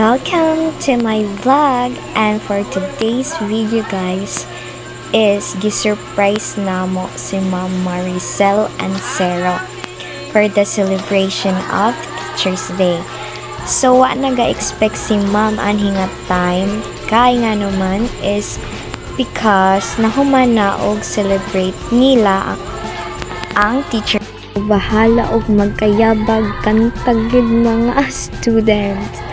Welcome to my vlog, and for today's video guys is gisurprise namo si Ma'am Maricel and Sarah for the celebration of Teacher's Day. So wa naga-expect si Ma'am anhinga time kay nga naman is because nahuman na og celebrate nila ang teacher. Bahala og magkayabag kantag gid mga students.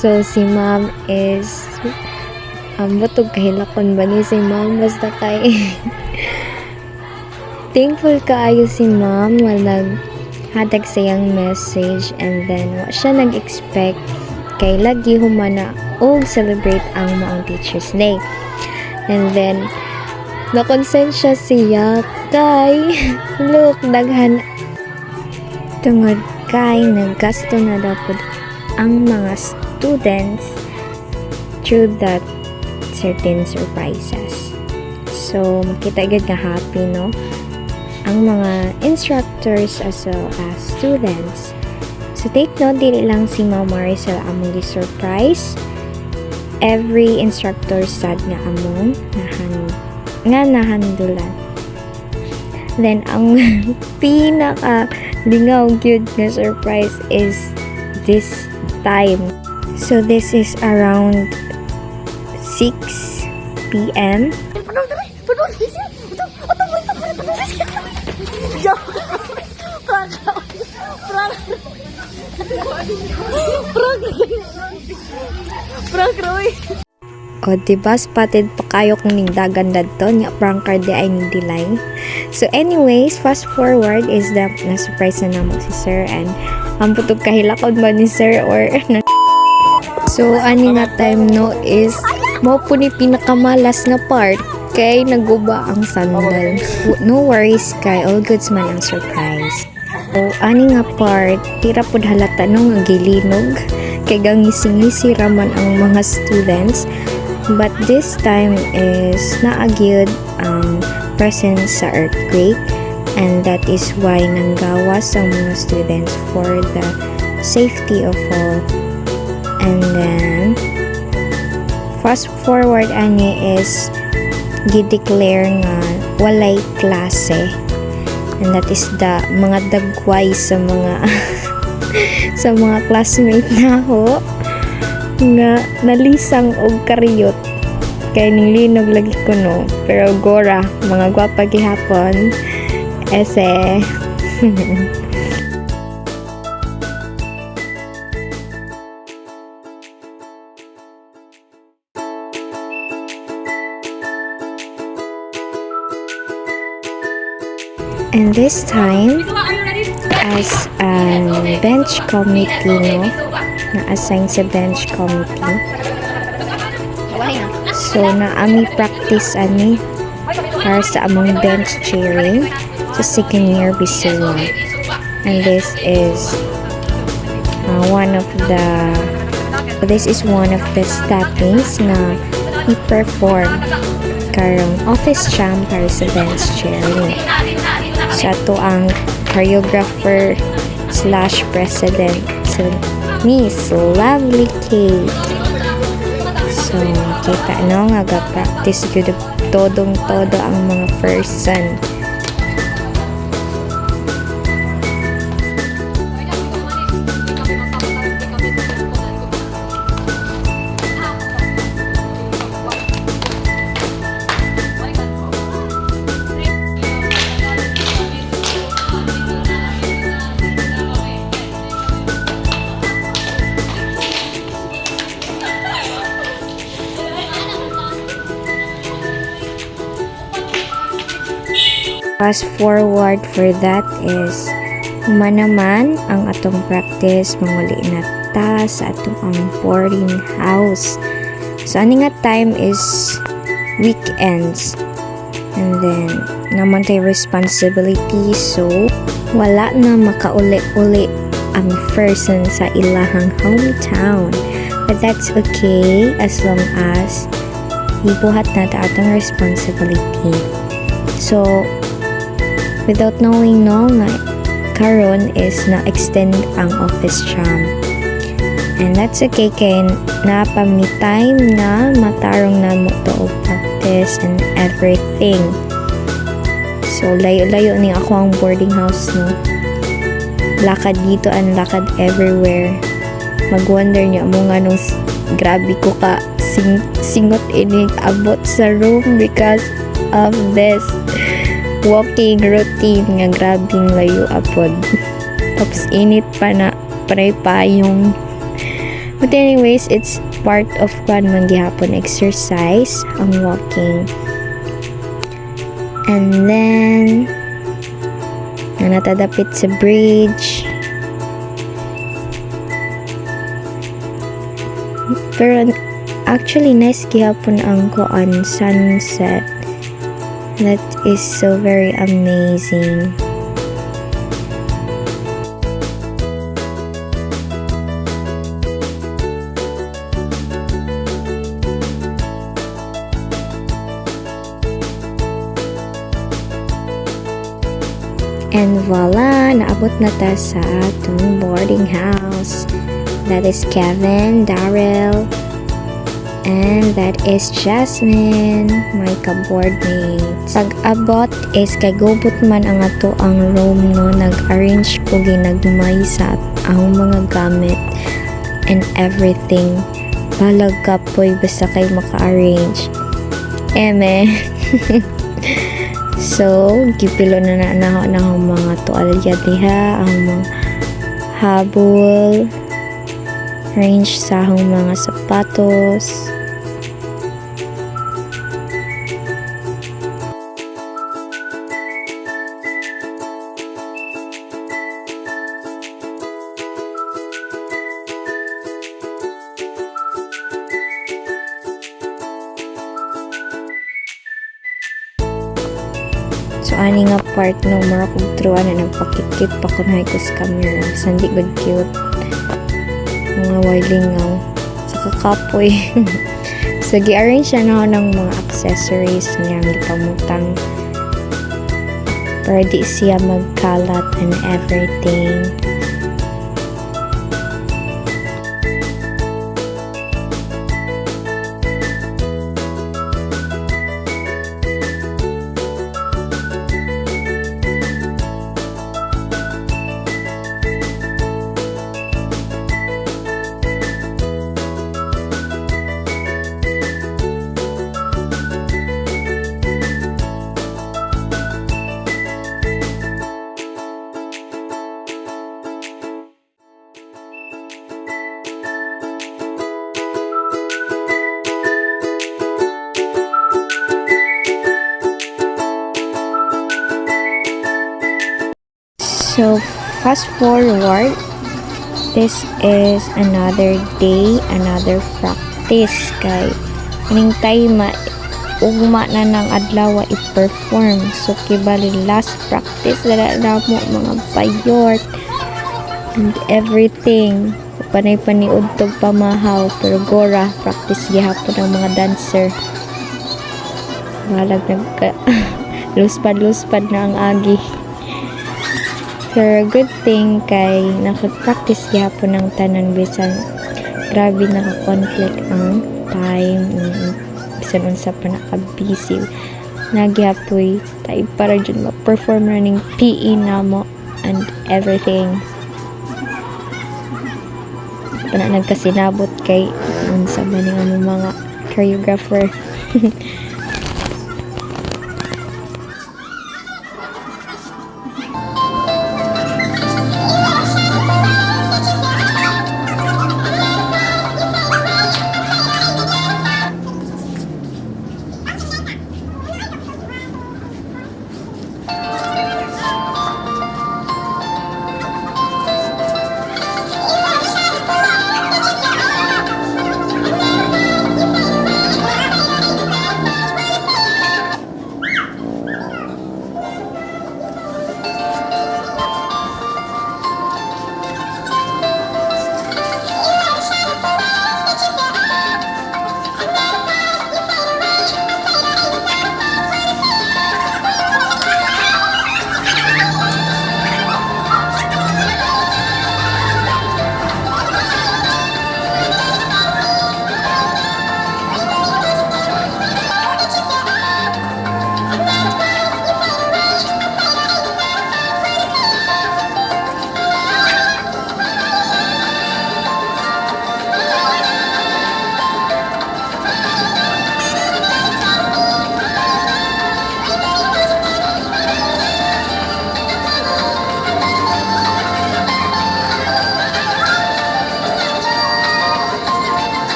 So, si Ma'am is butog kahilakon ba ni si Ma'am basta kay thankful kaayo si Ma'am walang hatag sayang message, and then wa siya nag-expect kay lagi humana og celebrate ang maong Teacher's Day. And then nakonsensya siya kay look daghan tungod kay naggasto na dapat ang mga students through that certain surprises. So, makita agad nga happy, no? Ang mga instructors as well as students. So, take note, dili lang si Ma'am Maricel among surprise. Every instructor sad nga among nahandulan. Then, ang pinaka lingaw gyud nga surprise is this time. So this is around 6 p.m. O diba spotted pa kayo kung ningdagan dadto nya prank card ay nilay. So anyways, fast forward is the na-surprise na namo si Sir, and ang putog kahilakod ba ni Sir or so ani nga time no is mo po ni pinakamalas nga part kay naguba ang sandal. No worries kay all goods man ang surprise. So ani nga part tira pud halata no nga gilinog kay gangising-ngisi raman ang mga students, but this time is naagyud ang presence sa earthquake, and that is why nanggawas ang mga students for the safety of all. And then fast forward ani is gi-declare nga walay klase, and that is the mga dagway sa mga sa mga classmate naho nga nalisang og kariyot kay nilinog lagi ko no, pero gora mga gwapa gihapon ese. And this time, as a bench committee, no, na-assign sa bench committee, so naami practice ani para sa among bench cheering sa second year Bisua. And this is one of the steppings na i-perform karong office champ para sa bench cheering. Sa to ang choreographer / president, so Miss Lovely Kate. So kita no nga ga-practice gyud todong-todo ang mga person. Fast forward for that is manaman ang atong practice manguli na ta sa atong ang boarding house. So ani nga time is weekends, and then naman tay responsibility, so wala na makauli-uli ang person sa ilahang hometown, but that's okay as long as ibuhat na ta atong responsibility. So without knowing no nga karon is na-extend ang office charm. And that's okay kay napami time na matarong na mo to og practice and everything. So layo-layo ni ako ang boarding house no. Lakad dito and lakad everywhere. Mag-wonder niya mo nga nung grabe ko ka singot ini abot sa room because of this walking routine nga grabing layo apod. Tapos init pa na pare pa yung. But anyways, it's part of kwan manggihapon exercise ang walking. And then natadapit sa bridge. Pero actually nice gihapon ang kuan sunset. That is so very amazing. And voila, naabot na ta sa atong boarding house. That is Kevin, Daryl, and that is Jasmine, my ka-boardmates. Pag-abot is kay gubot man ang ato ang room no, nag-arrange ko ginagmay sa ang mga gamit and everything. Balag ka po'y basta kay maka-arrange. Eme. So, gipilo na ang mga tuwalya diha, ang mga habol, range sa akong mga sapatos. So, ani nga part no, mara kong truan na nagpakikip pa ko na ko sa camera. Sandi good cute. Mga wilingaw. Sa kakapoy. So, gi-arrange na ako ng mga accessories niya. Gipamutang. Para di siya magkalat and everything. So, fast forward, this is another day, another practice kay ining time ugma na ng adlaw i-perform. So, kibali last practice na mo mga payort and everything. Panay paniud tog pamahaw pero gora practice gihapon ang mga dancer. Balag nagka luspad na ang agi. Pero good thing kay nakapag-practice gihapon ng tanan bisan grabe naka-conflict ang time bisan unsa pa naka-busy nagyapoy tayo para dyan ma-perform na ning PE namo and everything. Na nagkasinabot kay unsa ba ning mga choreographer.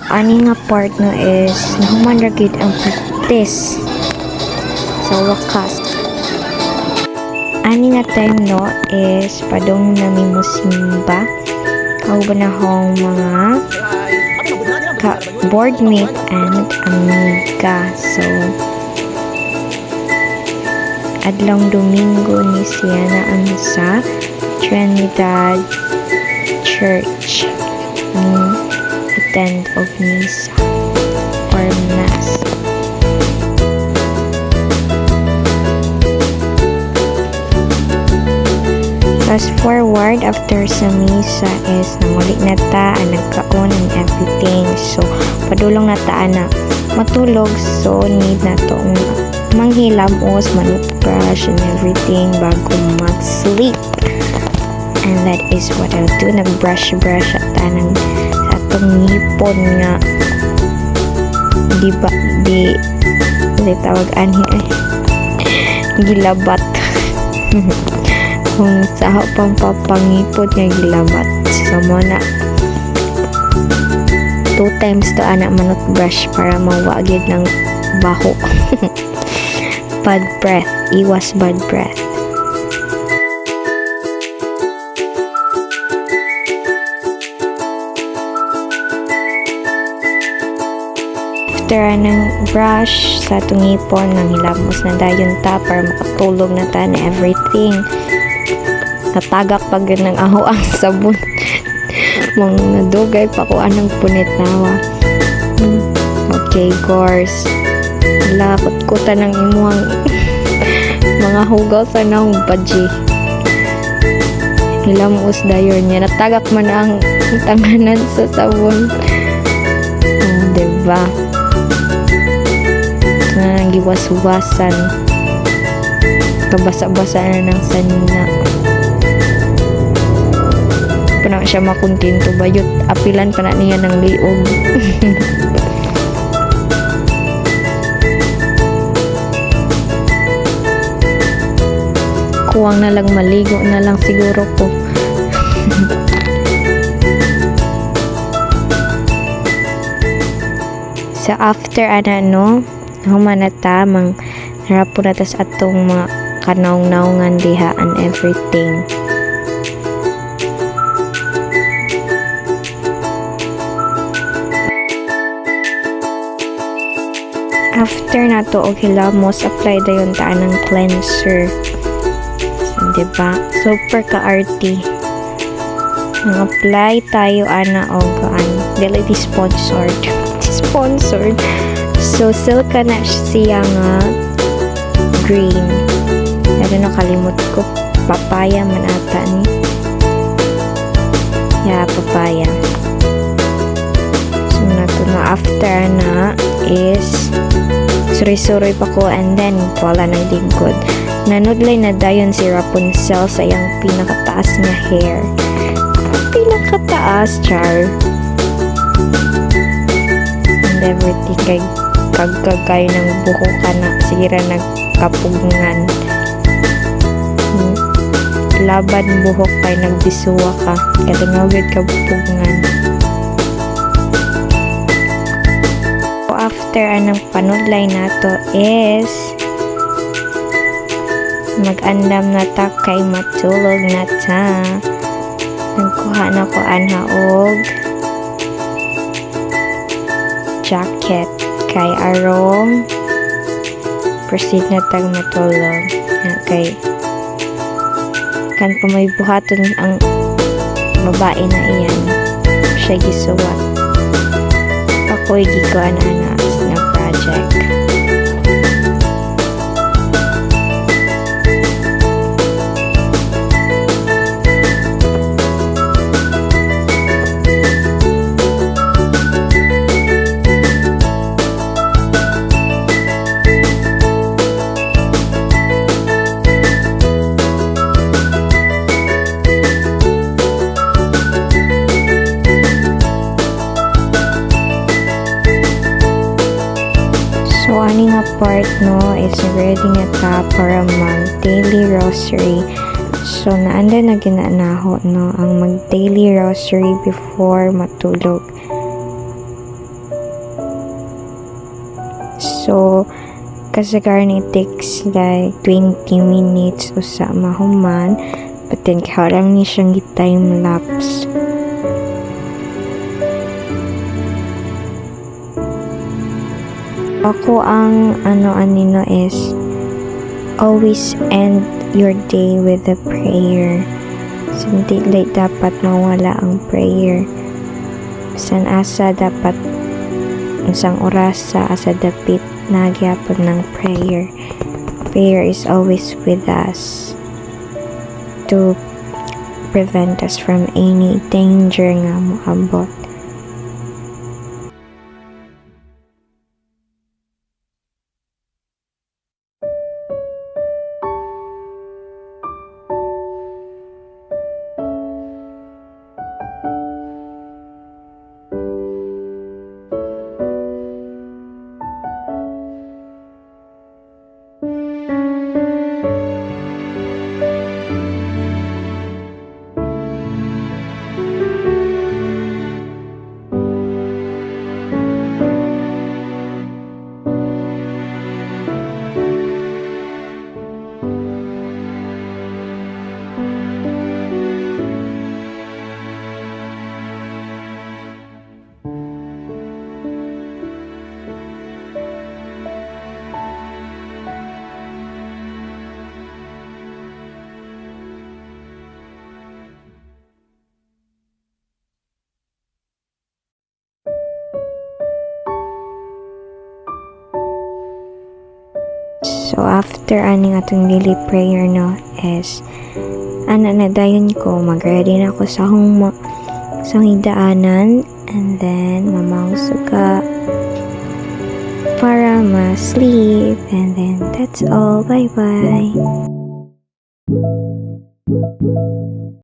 ani nga part no is nahuman ra gyud ang practice sa wakas. Ani nga time no is padung nami mo simba kaubanahong mga boardmate and amiga. So adlong Domingo ni siya na ano sa Trinidad Church ni attend og misa or mass. Fast forward after sa misa is namuli na ta ang nagkaon and everything. So padulong na ta na matulog, so need na tong manghilamos, manutbrush and everything bago mag-sleep. And that is what I'll do. Nag-brush at tanang sa atong ngipon nga di tawag ani gilabat. Kung sa pampapangipot nga gilabat. So mo na 2 times to anak manut brush para mawagid ng baho. Bad breath. Iwas bad breath. After ng brush sa tungipon, nang hilamos na dayon ta para makatulog na ta na everything. Natagak pag yun ng aho ang sabon. Mga dugay pa ko anong punit nawa. Okay, gors. Lapot ko ta ng imuang mga hugaw sa naong baji. Hilamos dayon niya. Natagak man ang tanganan sa sabon. Diba? Na giwas-wasan, kabasa-basa na ng sanina. Pana siya makuntinto bayot, apilan pa na niya ng liog. Kuwang na lang maligo na lang siguro ko. So after ano humanata mang harapo na tas atong mga kanaong-naungan diha and everything. After na to og hilamos, apply dayon ta ng cleanser. So, diba? Super ka-arty. Nang-apply tayo ana og dili sponsored. So, silka na siya nga green. Pero nakalimot ko. Papaya man ata ni. Yeah, papaya. So, nato na after na is suri-suri pa ko and then wala nang lingkod. Nanudlay na dayon si Rapunzel sa iyang pinakataas nga hair. Pinakataas, char. And everything kay kagkagay ng buko ka na sigira nagkapugngan. Laban buhok kay nagbisuwa ka katungawid ka pugngan. So after anong panudlay nato is mag-andam na ta kay matulog na ta. Nagkuha na ko anha og jacket kay arong proceed na tag matulog. Okay. Kan pa may buhaton ang babae na iyan. Siya gisuwat. Ako'y gikuan na nga project. So, ani nga part no is ready nga ta para mag daily rosary. So, naanda na ginanaho no ang mag daily rosary before matulog. So kasagaran it takes like 20 minutes usa mahuman, but then kaharang ni siyang time lapse. Ako ang anino is always end your day with a prayer. So, hindi like dapat mawala ang prayer. San asa dapat isang oras sa asa dapit nagyapon ng prayer. Prayer is always with us to prevent us from any danger nga moabot. So after aning atong daily prayer no is na dayon ko mag-ready na ako sa higdaanan, and then mamausuga para ma-sleep, and then that's all. Bye bye.